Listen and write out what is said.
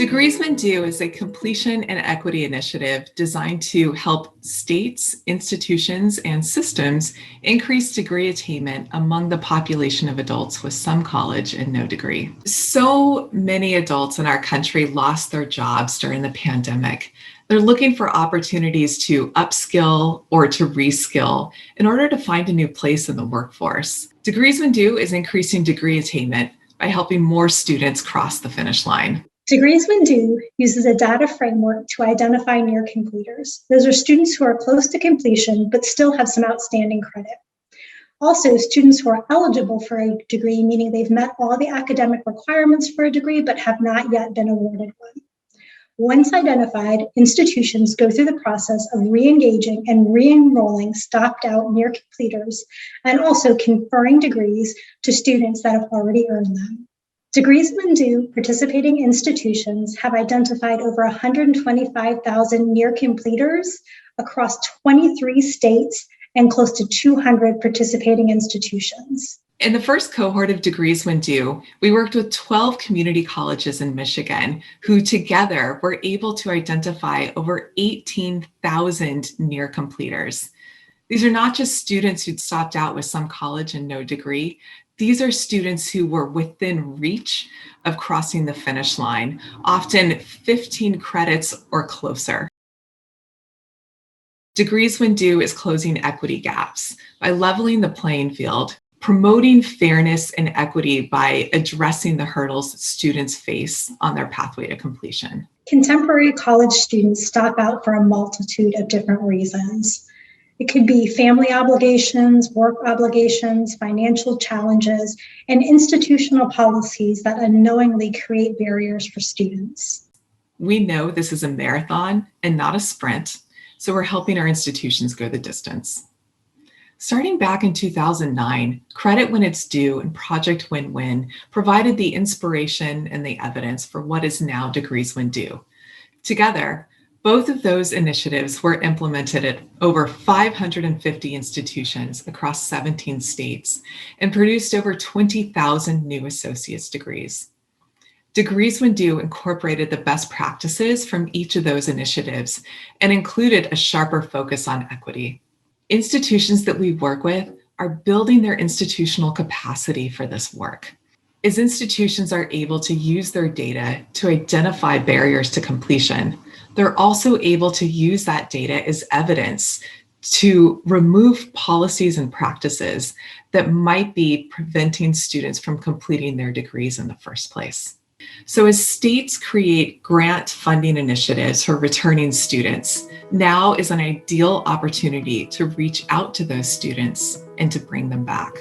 Degrees When Due is a completion and equity initiative designed to help states, institutions, and systems increase degree attainment among the population of adults with some college and no degree. So many adults in our country lost their jobs during the pandemic. They're looking for opportunities to upskill or to reskill in order to find a new place in the workforce. Degrees When Due is increasing degree attainment by helping more students cross the finish line. Degrees When Due uses a data framework to identify near completers. Those are students who are close to completion but still have some outstanding credit. Also, students who are eligible for a degree, meaning they've met all the academic requirements for a degree but have not yet been awarded one. Once identified, institutions go through the process of re-engaging and re-enrolling stopped-out near completers and also conferring degrees to students that have already earned them. Degrees When Due participating institutions have identified over 125,000 near completers across 23 states and close to 200 participating institutions. In the first cohort of Degrees When Due, we worked with 12 community colleges in Michigan who together were able to identify over 18,000 near completers. These are not just students who'd stopped out with some college and no degree. These are students who were within reach of crossing the finish line, often 15 credits or closer. Degrees When Due is closing equity gaps by leveling the playing field, promoting fairness and equity by addressing the hurdles students face on their pathway to completion. Contemporary college students stop out for a multitude of different reasons. It could be family obligations, work obligations, financial challenges, and institutional policies that unknowingly create barriers for students. We know this is a marathon and not a sprint, so we're helping our institutions go the distance. Starting back in 2009, Credit When It's Due and Project Win-Win provided the inspiration and the evidence for what is now Degrees When Due. Together, both of those initiatives were implemented at over 550 institutions across 17 states and produced over 20,000 new associate's degrees. Degrees When Due incorporated the best practices from each of those initiatives and included a sharper focus on equity. Institutions that we work with are building their institutional capacity for this work. As institutions are able to use their data to identify barriers to completion, they're also able to use that data as evidence to remove policies and practices that might be preventing students from completing their degrees in the first place. So as states create grant funding initiatives for returning students, now is an ideal opportunity to reach out to those students and to bring them back.